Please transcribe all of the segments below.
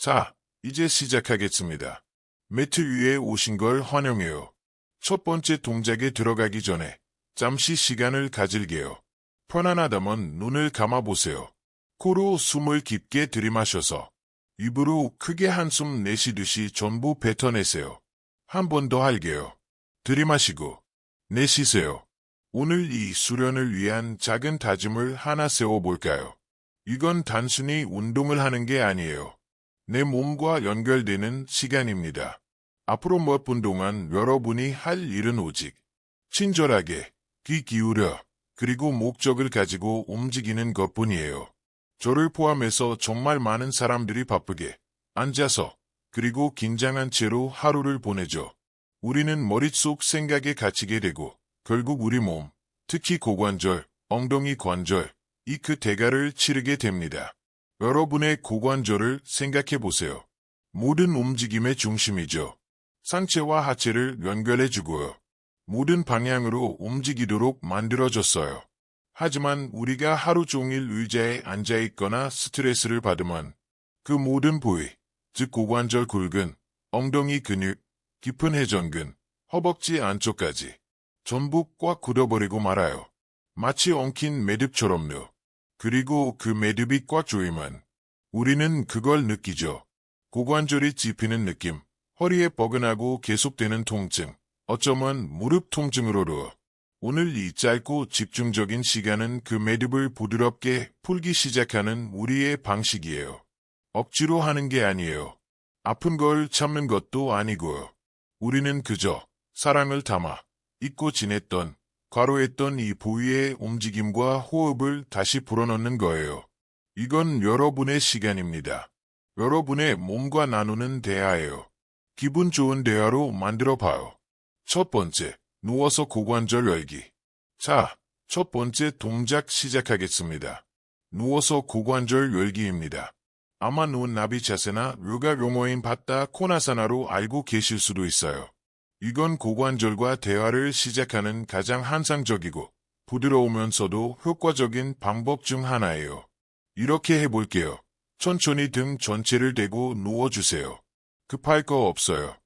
자, 이제 시작하겠습니다. 매트 위에 오신 걸 환영해요. 첫 번째 동작에 들어가기 전에 잠시 시간을 가질게요. 편안하다면 눈을 감아보세요. 코로 숨을 깊게 들이마셔서 입으로 크게 한숨 내쉬듯이 전부 뱉어내세요. 한 번 더 할게요. 들이마시고 내쉬세요. 오늘 이 수련을 위한 작은 다짐을 하나 세워볼까요? 이건 단순히 운동을 하는 게 아니에요. 내 몸과 연결되는 시간입니다. 앞으로 몇 분 동안 여러분이 할 일은 오직 친절하게 귀 기울여 그리고 목적을 가지고 움직이는 것뿐이에요. 저를 포함해서 정말 많은 사람들이 바쁘게 앉아서 그리고 긴장한 채로 하루를 보내죠. 우리는 머릿속 생각에 갇히게 되고 결국 우리 몸, 특히 고관절, 엉덩이 관절, 이 그 대가를 치르게 됩니다. 여러분의 고관절을 생각해 보세요. 모든 움직임의 중심이죠. 상체와 하체를 연결해주고요. 모든 방향으로 움직이도록 만들어졌어요. 하지만 우리가 하루 종일 의자에 앉아있거나 스트레스를 받으면 그 모든 부위, 즉 고관절 굴근, 엉덩이 근육, 깊은 회전근, 허벅지 안쪽까지 전부 꽉 굳어버리고 말아요. 마치 엉킨 매듭처럼요. 그리고 그 매듭이 꽉 조이면 우리는 그걸 느끼죠. 고관절이 찝히는 느낌, 허리에 뻐근하고 계속되는 통증, 어쩌면 무릎 통증으로도. 오늘 이 짧고 집중적인 시간은 그 매듭을 부드럽게 풀기 시작하는 우리의 방식이에요. 억지로 하는 게 아니에요. 아픈 걸 참는 것도 아니고요. 우리는 그저 사랑을 담아 잊고 지냈던, 과로했던 이 부위의 움직임과 호흡을 다시 불어넣는 거예요. 이건 여러분의 시간입니다. 여러분의 몸과 나누는 대화예요. 기분 좋은 대화로 만들어봐요. 첫 번째, 누워서 고관절 열기. 자, 첫 번째 동작 시작하겠습니다. 누워서 고관절 열기입니다. 아마 누운 나비 자세나 요가 용어인 바타 코나사나로 알고 계실 수도 있어요. 이건 고관절과 대화를 시작하는 가장 환상적이고 부드러우면서도 효과적인 방법 중 하나예요. 이렇게 해볼게요. 천천히 등 전체를 대고 누워주세요. 급할 거 없어요.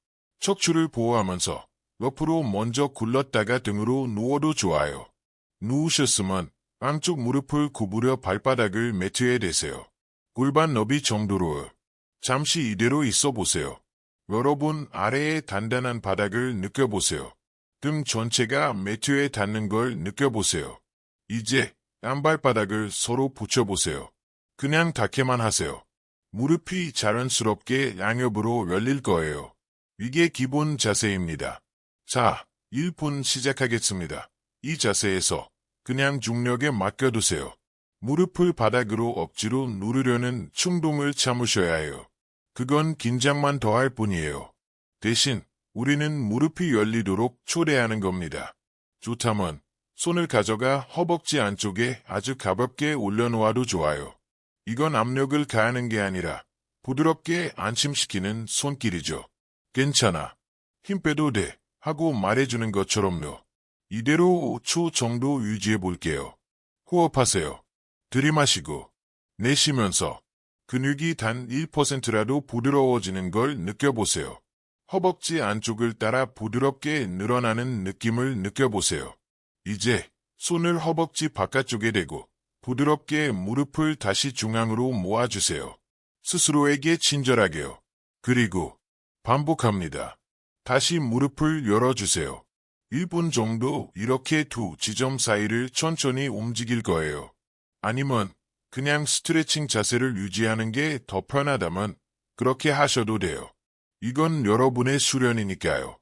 척추를 보호하면서 옆으로 먼저 굴렀다가 등으로 누워도 좋아요. 누우셨으면 양쪽 무릎을 구부려 발바닥을 매트에 대세요. 골반 너비 정도로 잠시 이대로 있어 보세요. 여러분 아래의 단단한 바닥을 느껴보세요. 등 전체가 매트에 닿는 걸 느껴보세요. 이제 양발바닥을 서로 붙여보세요. 그냥 닿게만 하세요. 무릎이 자연스럽게 양옆으로 열릴 거예요. 이게 기본 자세입니다. 자, 1분 시작하겠습니다. 이 자세에서 그냥 중력에 맡겨두세요. 무릎을 바닥으로 억지로 누르려는 충동을 참으셔야 해요. 그건 긴장만 더할 뿐이에요. 대신 우리는 무릎이 열리도록 초래하는 겁니다. 좋다면 손을 가져가 허벅지 안쪽에 아주 가볍게 올려놓아도 좋아요. 이건 압력을 가하는 게 아니라 부드럽게 안심시키는 손길이죠. 괜찮아. 힘 빼도 돼. 하고 말해주는 것처럼요. 이대로 5초 정도 유지해 볼게요. 호흡하세요. 들이마시고 내쉬면서 근육이 단 1%라도 부드러워지는 걸 느껴보세요. 허벅지 안쪽을 따라 부드럽게 늘어나는 느낌을 느껴보세요. 이제 손을 허벅지 바깥쪽에 대고 부드럽게 무릎을 다시 중앙으로 모아주세요. 스스로에게 친절하게요. 그리고 반복합니다. 다시 무릎을 열어주세요. 1분 정도 이렇게 두 지점 사이를 천천히 움직일 거예요. 아니면 그냥 스트레칭 자세를 유지하는 게 더 편하다면 그렇게 하셔도 돼요. 이건 여러분의 수련이니까요.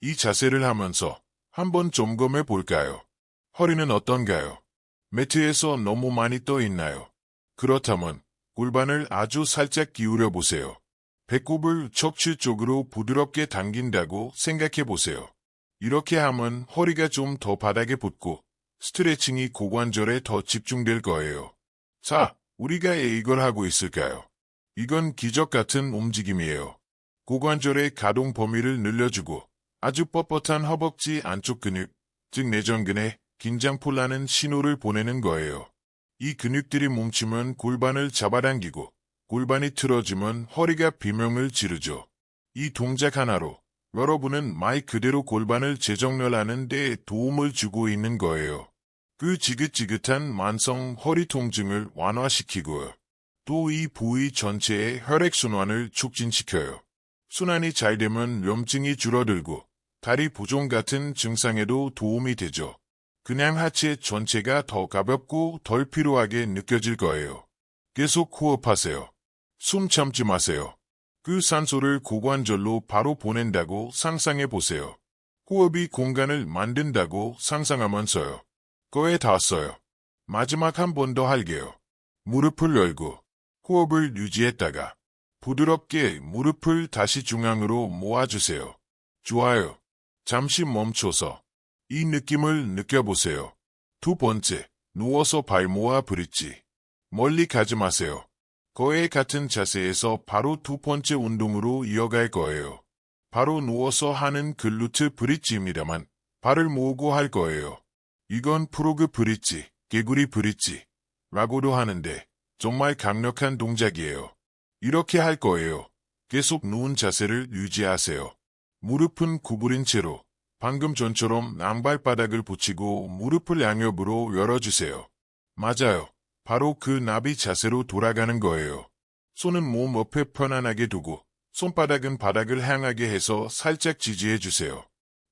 이 자세를 하면서 한번 점검해 볼까요? 허리는 어떤가요? 매트에서 너무 많이 떠 있나요? 그렇다면 골반을 아주 살짝 기울여 보세요. 배꼽을 척추 쪽으로 부드럽게 당긴다고 생각해 보세요. 이렇게 하면 허리가 좀 더 바닥에 붙고 스트레칭이 고관절에 더 집중될 거예요. 자, 우리가 이걸 하고 있을까요? 이건 기적 같은 움직임이에요. 고관절의 가동 범위를 늘려주고 아주 뻣뻣한 허벅지 안쪽 근육, 즉 내전근에 긴장 풀라는 신호를 보내는 거예요. 이 근육들이 뭉치면 골반을 잡아당기고 골반이 틀어지면 허리가 비명을 지르죠. 이 동작 하나로 여러분은 말 그대로 골반을 재정렬하는 데 도움을 주고 있는 거예요. 그 지긋지긋한 만성 허리 통증을 완화시키고요. 또 이 부위 전체의 혈액순환을 촉진시켜요. 순환이 잘 되면 염증이 줄어들고 다리 부종 같은 증상에도 도움이 되죠. 그냥 하체 전체가 더 가볍고 덜 피로하게 느껴질 거예요. 계속 호흡하세요. 숨 참지 마세요. 그 산소를 고관절로 바로 보낸다고 상상해 보세요. 호흡이 공간을 만든다고 상상하면서요. 거의 다 왔어요. 마지막 한 번 더 할게요. 무릎을 열고 호흡을 유지했다가 부드럽게 무릎을 다시 중앙으로 모아주세요. 좋아요. 잠시 멈춰서 이 느낌을 느껴보세요. 두 번째, 누워서 발 모아 브릿지. 멀리 가지 마세요. 거의 같은 자세에서 바로 두 번째 운동으로 이어갈 거예요. 바로 누워서 하는 글루트 브릿지입니다만 발을 모으고 할 거예요. 이건 프로그 브릿지, 개구리 브릿지라고도 하는데 정말 강력한 동작이에요. 이렇게 할 거예요. 계속 누운 자세를 유지하세요. 무릎은 구부린 채로 방금 전처럼 양발바닥을 붙이고 무릎을 양옆으로 열어주세요. 맞아요. 바로 그 나비 자세로 돌아가는 거예요. 손은 몸 옆에 편안하게 두고 손바닥은 바닥을 향하게 해서 살짝 지지해주세요.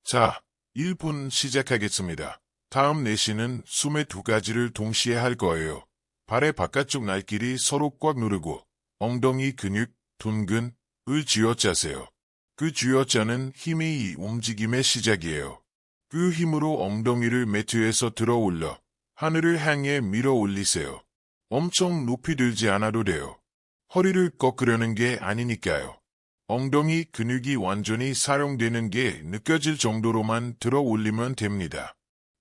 자, 1분 시작하겠습니다. 다음 내쉬는 숨의 두 가지를 동시에 할 거예요. 발의 바깥쪽 날끼리 서로 꽉 누르고 엉덩이 근육, 둔근을 쥐어짜세요. 그 쥐어짜는 힘이 이 움직임의 시작이에요. 그 힘으로 엉덩이를 매트에서 들어 올려 하늘을 향해 밀어 올리세요. 엄청 높이 들지 않아도 돼요. 허리를 꺾으려는 게 아니니까요. 엉덩이 근육이 완전히 사용되는 게 느껴질 정도로만 들어 올리면 됩니다.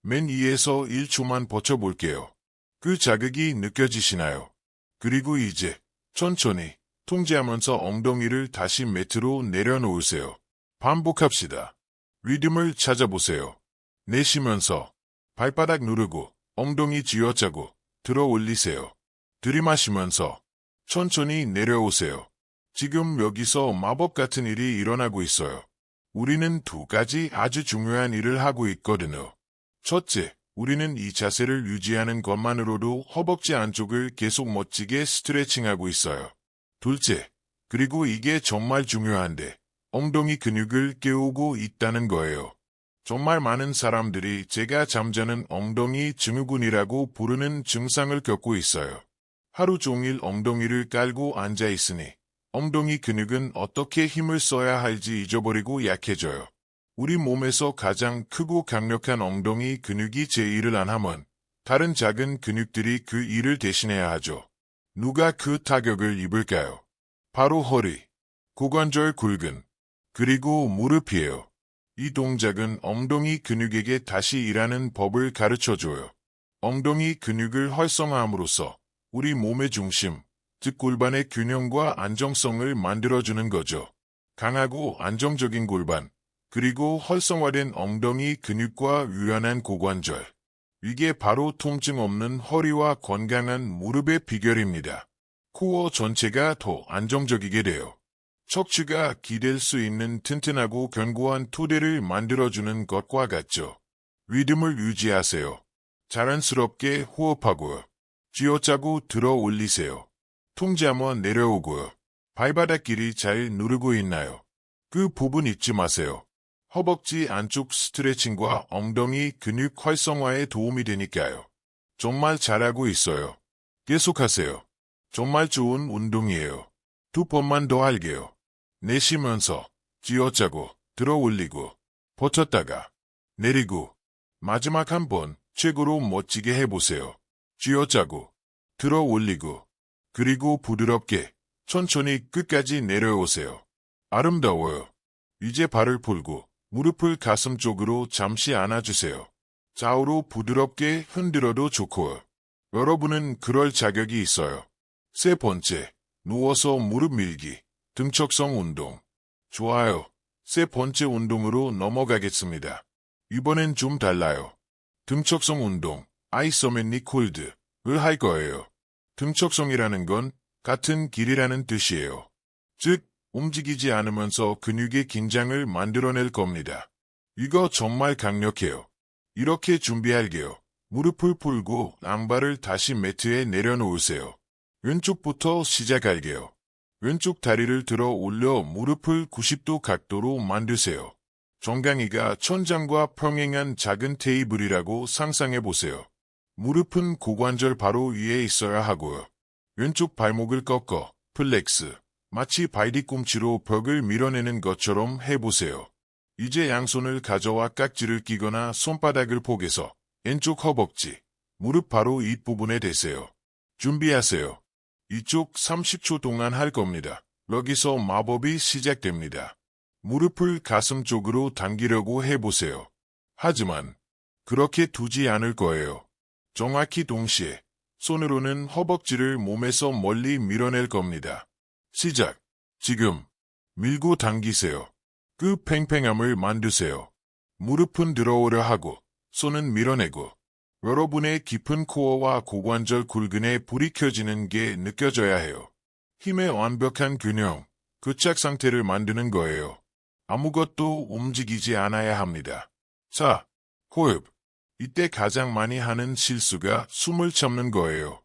맨 2에서 1초만 버텨볼게요. 그 자극이 느껴지시나요? 그리고 이제 천천히 통제하면서 엉덩이를 다시 매트로 내려놓으세요. 반복합시다. 리듬을 찾아보세요. 내쉬면서 발바닥 누르고 엉덩이 쥐어짜고 들어 올리세요. 들이마시면서 천천히 내려오세요. 지금 여기서 마법 같은 일이 일어나고 있어요. 우리는 두 가지 아주 중요한 일을 하고 있거든요. 첫째, 우리는 이 자세를 유지하는 것만으로도 허벅지 안쪽을 계속 멋지게 스트레칭하고 있어요. 둘째, 그리고 이게 정말 중요한데 엉덩이 근육을 깨우고 있다는 거예요. 정말 많은 사람들이 제가 잠자는 엉덩이 증후군이라고 부르는 증상을 겪고 있어요. 하루 종일 엉덩이를 깔고 앉아 있으니 엉덩이 근육은 어떻게 힘을 써야 할지 잊어버리고 약해져요. 우리 몸에서 가장 크고 강력한 엉덩이 근육이 제 일을 안 하면 다른 작은 근육들이 그 일을 대신해야 하죠. 누가 그 타격을 입을까요? 바로 허리, 고관절 굴근, 그리고 무릎이에요. 이 동작은 엉덩이 근육에게 다시 일하는 법을 가르쳐줘요. 엉덩이 근육을 활성화함으로써 우리 몸의 중심, 즉 골반의 균형과 안정성을 만들어주는 거죠. 강하고 안정적인 골반, 그리고 활성화된 엉덩이 근육과 유연한 고관절. 이게 바로 통증 없는 허리와 건강한 무릎의 비결입니다. 코어 전체가 더 안정적이게 돼요. 척추가 기댈 수 있는 튼튼하고 견고한 토대를 만들어주는 것과 같죠. 리듬을 유지하세요. 자연스럽게 호흡하고요. 쥐어짜고 들어 올리세요. 통제하며 내려오고요. 발바닥끼리 잘 누르고 있나요? 그 부분 잊지 마세요. 허벅지 안쪽 스트레칭과 엉덩이 근육 활성화에 도움이 되니까요. 정말 잘하고 있어요. 계속하세요. 정말 좋은 운동이에요. 두 번만 더 할게요. 내쉬면서 쥐어짜고 들어 올리고 버텼다가 내리고 마지막 한 번 최고로 멋지게 해보세요. 쥐어짜고 들어 올리고 그리고 부드럽게 천천히 끝까지 내려오세요. 아름다워요. 이제 발을 풀고 무릎을 가슴 쪽으로 잠시 안아주세요. 좌우로 부드럽게 흔들어도 좋고요. 여러분은 그럴 자격이 있어요. 세 번째, 누워서 무릎 밀기, 등척성 운동. 좋아요. 세 번째 운동으로 넘어가겠습니다. 이번엔 좀 달라요. 등척성 운동, 아이소맨니 콜드를 할 거예요. 등척성이라는 건 같은 길이라는 뜻이에요. 즉, 움직이지 않으면서 근육의 긴장을 만들어낼 겁니다. 이거 정말 강력해요. 이렇게 준비할게요. 무릎을 풀고 양발을 다시 매트에 내려놓으세요. 왼쪽부터 시작할게요. 왼쪽 다리를 들어 올려 무릎을 90도 각도로 만드세요. 정강이가 천장과 평행한 작은 테이블이라고 상상해보세요. 무릎은 고관절 바로 위에 있어야 하고요. 왼쪽 발목을 꺾어 플렉스, 마치 발 뒤꿈치로 벽을 밀어내는 것처럼 해보세요. 이제 양손을 가져와 깍지를 끼거나 손바닥을 포개서 왼쪽 허벅지, 무릎 바로 윗부분에 대세요. 준비하세요. 이쪽 30초 동안 할 겁니다. 여기서 마법이 시작됩니다. 무릎을 가슴 쪽으로 당기려고 해보세요. 하지만 그렇게 두지 않을 거예요. 정확히 동시에 손으로는 허벅지를 몸에서 멀리 밀어낼 겁니다. 시작. 지금 밀고 당기세요. 그 팽팽함을 만드세요. 무릎은 들어오려 하고 손은 밀어내고 여러분의 깊은 코어와 고관절 굴근에 불이 켜지는 게 느껴져야 해요. 힘의 완벽한 균형, 교착 상태를 만드는 거예요. 아무것도 움직이지 않아야 합니다. 자, 호흡. 이때 가장 많이 하는 실수가 숨을 참는 거예요.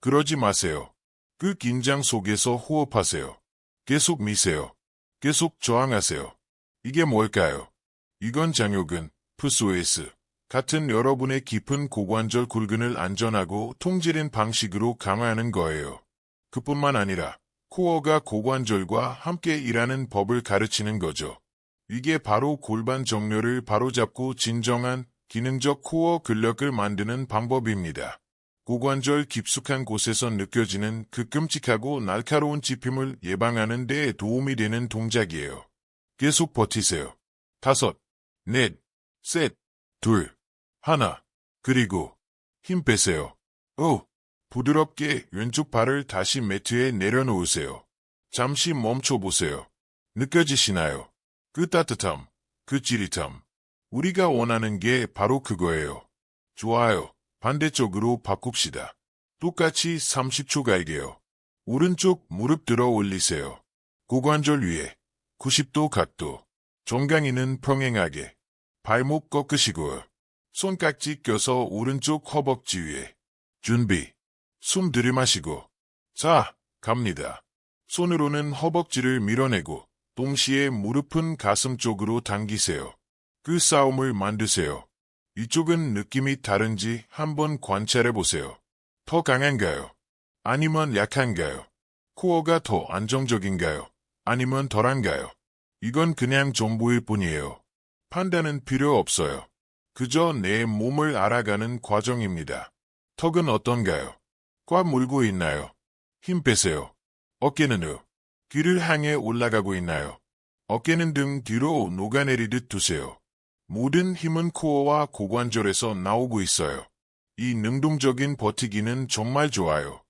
그러지 마세요. 그 긴장 속에서 호흡하세요. 계속 미세요. 계속 저항하세요. 이게 뭘까요? 이건 장요근, PCOS 같은 여러분의 깊은 고관절 굴근을 안전하고 통제된 방식으로 강화하는 거예요. 그뿐만 아니라 코어가 고관절과 함께 일하는 법을 가르치는 거죠. 이게 바로 골반 정렬을 바로잡고 진정한 기능적 코어 근력을 만드는 방법입니다. 고관절 깊숙한 곳에서 느껴지는 그 끔찍하고 날카로운 찝힘을 예방하는 데 도움이 되는 동작이에요. 계속 버티세요. 5, 4, 셋, 2, 1, 그리고 힘 빼세요. 부드럽게 왼쪽 발을 다시 매트에 내려놓으세요. 잠시 멈춰보세요. 느껴지시나요? 그 따뜻함, 그 찌릿함. 우리가 원하는 게 바로 그거예요. 좋아요. 반대쪽으로 바꿉시다. 똑같이 30초 갈게요. 오른쪽 무릎 들어 올리세요. 고관절 위에 90도 각도. 정강이는 평행하게. 발목 꺾으시고 손깍지 껴서 오른쪽 허벅지 위에. 준비. 숨 들이마시고. 자, 갑니다. 손으로는 허벅지를 밀어내고 동시에 무릎은 가슴 쪽으로 당기세요. 그 싸움을 만드세요. 이쪽은 느낌이 다른지 한번 관찰해보세요. 더 강한가요? 아니면 약한가요? 코어가 더 안정적인가요? 아니면 덜한가요? 이건 그냥 정보일 뿐이에요. 판단은 필요 없어요. 그저 내 몸을 알아가는 과정입니다. 턱은 어떤가요? 꽉 물고 있나요? 힘 빼세요. 어깨는 귀를 향해 올라가고 있나요? 어깨는 등 뒤로 녹아내리듯 두세요. 모든 힘은 코어와 고관절에서 나오고 있어요. 이 능동적인 버티기는 정말 좋아요.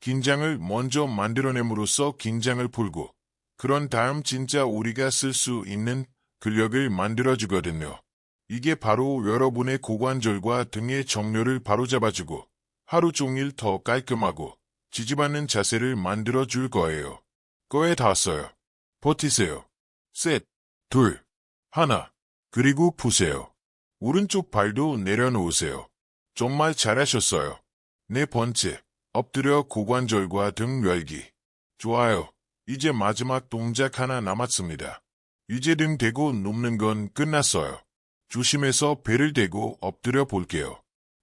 긴장을 먼저 만들어냄으로써 긴장을 풀고 그런 다음 진짜 우리가 쓸 수 있는 근력을 만들어주거든요. 이게 바로 여러분의 고관절과 등의 정렬을 바로잡아주고 하루 종일 더 깔끔하고 지지받는 자세를 만들어줄 거예요. 거의 다 왔어요. 버티세요. 셋, 둘, 하나. 그리고 푸세요. 오른쪽 발도 내려놓으세요. 정말 잘하셨어요. 네 번째, 엎드려 고관절과 등 열기. 좋아요. 이제 마지막 동작 하나 남았습니다. 이제 등 대고 눕는 건 끝났어요. 조심해서 배를 대고 엎드려 볼게요.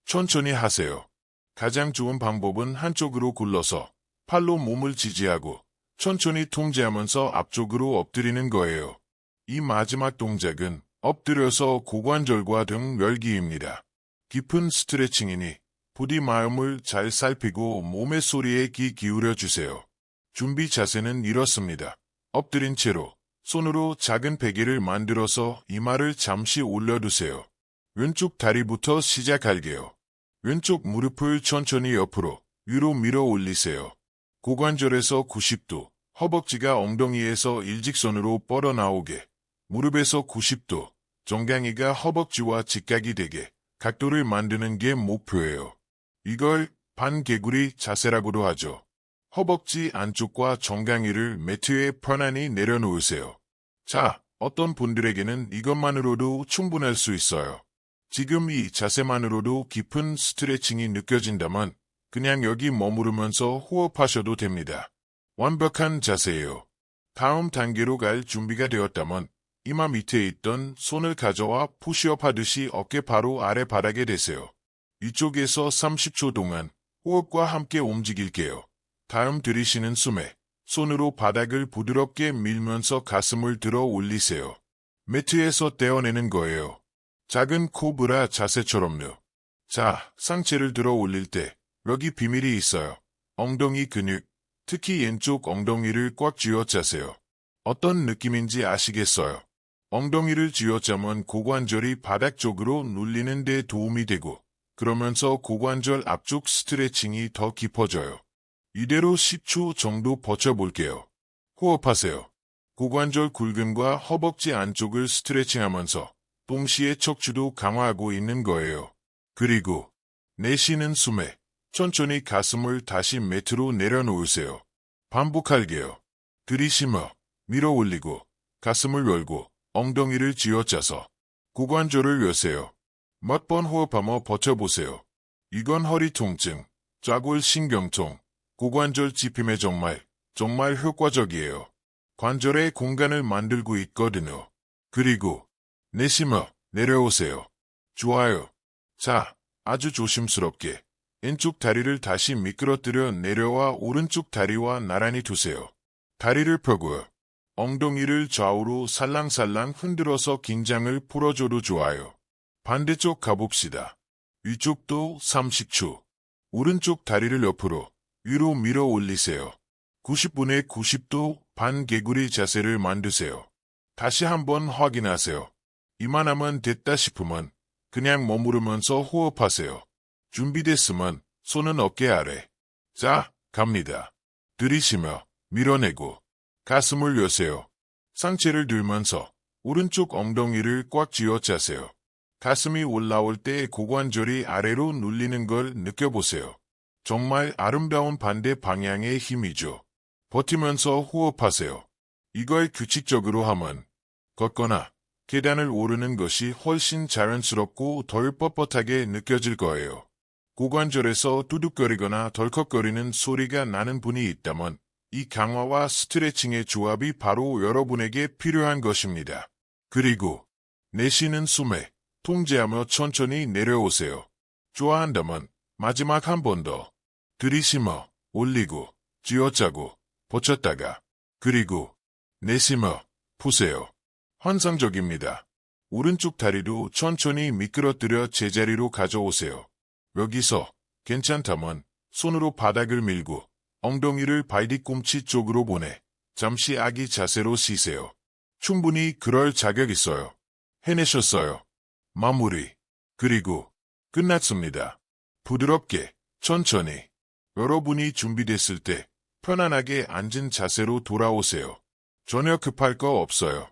천천히 하세요. 가장 좋은 방법은 한쪽으로 굴러서 팔로 몸을 지지하고 천천히 통제하면서 앞쪽으로 엎드리는 거예요. 이 마지막 동작은 엎드려서 고관절과 등 열기입니다. 깊은 스트레칭이니 부디 마음을 잘 살피고 몸의 소리에 귀 기울여 주세요. 준비 자세는 이렇습니다. 엎드린 채로 손으로 작은 베개를 만들어서 이마를 잠시 올려두세요. 왼쪽 다리부터 시작할게요. 왼쪽 무릎을 천천히 옆으로 위로 밀어 올리세요. 고관절에서 90도, 허벅지가 엉덩이에서 일직선으로 뻗어나오게. 무릎에서 90도, 정강이가 허벅지와 직각이 되게 각도를 만드는 게 목표예요. 이걸 반개구리 자세라고도 하죠. 허벅지 안쪽과 정강이를 매트에 편안히 내려놓으세요. 자, 어떤 분들에게는 이것만으로도 충분할 수 있어요. 지금 이 자세만으로도 깊은 스트레칭이 느껴진다면 그냥 여기 머무르면서 호흡하셔도 됩니다. 완벽한 자세예요. 다음 단계로 갈 준비가 되었다면 이마 밑에 있던 손을 가져와 푸시업 하듯이 어깨 바로 아래 바닥에 대세요. 이쪽에서 30초 동안 호흡과 함께 움직일게요. 다음 들이쉬는 숨에 손으로 바닥을 부드럽게 밀면서 가슴을 들어 올리세요. 매트에서 떼어내는 거예요. 작은 코브라 자세처럼요. 자, 상체를 들어 올릴 때 여기 비밀이 있어요. 엉덩이 근육, 특히 왼쪽 엉덩이를 꽉 쥐어짜세요. 어떤 느낌인지 아시겠어요? 엉덩이를 쥐어짜면 고관절이 바닥 쪽으로 눌리는 데 도움이 되고 그러면서 고관절 앞쪽 스트레칭이 더 깊어져요. 이대로 10초 정도 버텨볼게요. 호흡하세요. 고관절 굴근과 허벅지 안쪽을 스트레칭하면서 동시에 척추도 강화하고 있는 거예요. 그리고 내쉬는 숨에 천천히 가슴을 다시 매트로 내려놓으세요. 반복할게요. 들이쉬며 밀어 올리고 가슴을 열고 엉덩이를 쥐어짜서 고관절을 여세요. 몇 번 호흡하며 버텨보세요. 이건 허리 통증, 좌골 신경통, 고관절 찝힘에 정말 효과적이에요. 관절에 공간을 만들고 있거든요. 그리고 내쉬며 내려오세요. 좋아요. 자, 아주 조심스럽게 왼쪽 다리를 다시 미끄러뜨려 내려와 오른쪽 다리와 나란히 두세요. 다리를 펴고요. 엉덩이를 좌우로 살랑살랑 흔들어서 긴장을 풀어줘도 좋아요. 반대쪽 가봅시다. 위쪽도 30초. 오른쪽 다리를 옆으로 위로 밀어 올리세요. 90분의 90도 반개구리 자세를 만드세요. 다시 한번 확인하세요. 이만하면 됐다 싶으면 그냥 머무르면서 호흡하세요. 준비됐으면 손은 어깨 아래. 자, 갑니다. 들이쉬며 밀어내고 가슴을 여세요. 상체를 들면서 오른쪽 엉덩이를 꽉 쥐어짜세요. 가슴이 올라올 때 고관절이 아래로 눌리는 걸 느껴보세요. 정말 아름다운 반대 방향의 힘이죠. 버티면서 호흡하세요. 이걸 규칙적으로 하면 걷거나 계단을 오르는 것이 훨씬 자연스럽고 덜 뻣뻣하게 느껴질 거예요. 고관절에서 두둑거리거나 덜컥거리는 소리가 나는 분이 있다면 이 강화와 스트레칭의 조합이 바로 여러분에게 필요한 것입니다. 그리고 내쉬는 숨에 통제하며 천천히 내려오세요. 좋아한다면 마지막 한 번 더 들이쉬며 올리고 쥐어짜고 버텼다가 그리고 내쉬며 푸세요. 환상적입니다. 오른쪽 다리도 천천히 미끄러뜨려 제자리로 가져오세요. 여기서 괜찮다면 손으로 바닥을 밀고 엉덩이를 발뒤꿈치 쪽으로 보내 잠시 아기 자세로 쉬세요. 충분히 그럴 자격 있어요. 해내셨어요. 마무리. 그리고 끝났습니다. 부드럽게 천천히 여러분이 준비됐을 때 편안하게 앉은 자세로 돌아오세요. 전혀 급할 거 없어요.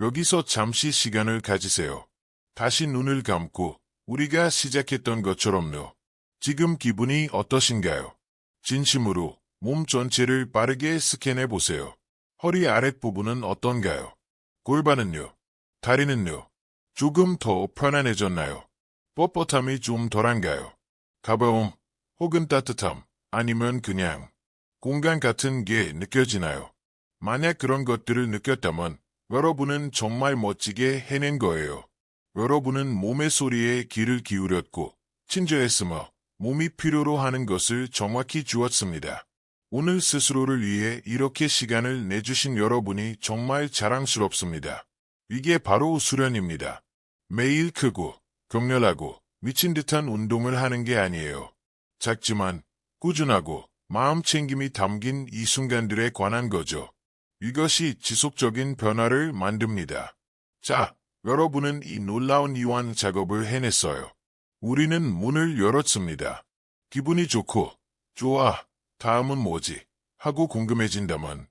여기서 잠시 시간을 가지세요. 다시 눈을 감고 우리가 시작했던 것처럼요. 지금 기분이 어떠신가요? 진심으로 몸 전체를 빠르게 스캔해 보세요. 허리 아랫부분은 어떤가요? 골반은요? 다리는요? 조금 더 편안해졌나요? 뻣뻣함이 좀 덜한가요? 가벼움 혹은 따뜻함 아니면 그냥 공간 같은 게 느껴지나요? 만약 그런 것들을 느꼈다면 여러분은 정말 멋지게 해낸 거예요. 여러분은 몸의 소리에 귀를 기울였고 친절했으며 몸이 필요로 하는 것을 정확히 주었습니다. 오늘 스스로를 위해 이렇게 시간을 내주신 여러분이 정말 자랑스럽습니다. 이게 바로 수련입니다. 매일 크고 격렬하고 미친 듯한 운동을 하는 게 아니에요. 작지만 꾸준하고 마음 챙김이 담긴 이 순간들에 관한 거죠. 이것이 지속적인 변화를 만듭니다. 자, 여러분은 이 놀라운 이완 작업을 해냈어요. 우리는 문을 열었습니다. 기분이 좋고, 좋아, 다음은 뭐지? 하고 궁금해진다면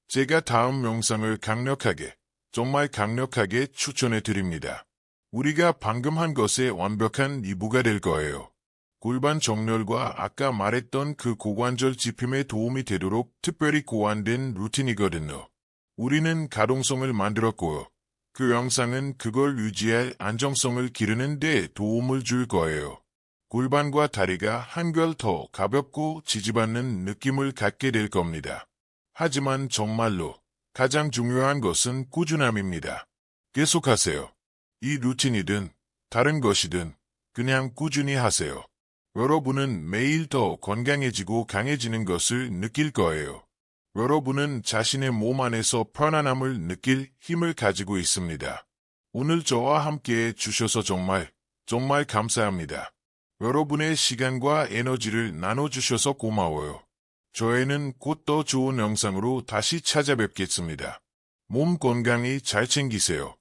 제가 다음 영상을 강력하게, 정말 강력하게 추천해 드립니다. 우리가 방금 한 것의 완벽한 2부가 될 거예요. 골반 정렬과 아까 말했던 그 고관절 집힘에 도움이 되도록 특별히 고안된 루틴이거든요. 우리는 가동성을 만들었고요. 그 영상은 그걸 유지할 안정성을 기르는 데 도움을 줄 거예요. 골반과 다리가 한결 더 가볍고 지지받는 느낌을 갖게 될 겁니다. 하지만 정말로 가장 중요한 것은 꾸준함입니다. 계속하세요. 이 루틴이든 다른 것이든 그냥 꾸준히 하세요. 여러분은 매일 더 건강해지고 강해지는 것을 느낄 거예요. 여러분은 자신의 몸 안에서 편안함을 느낄 힘을 가지고 있습니다. 오늘 저와 함께 해주셔서 정말 감사합니다. 여러분의 시간과 에너지를 나눠주셔서 고마워요. 저희는 곧 더 좋은 영상으로 다시 찾아뵙겠습니다. 몸 건강히 잘 챙기세요.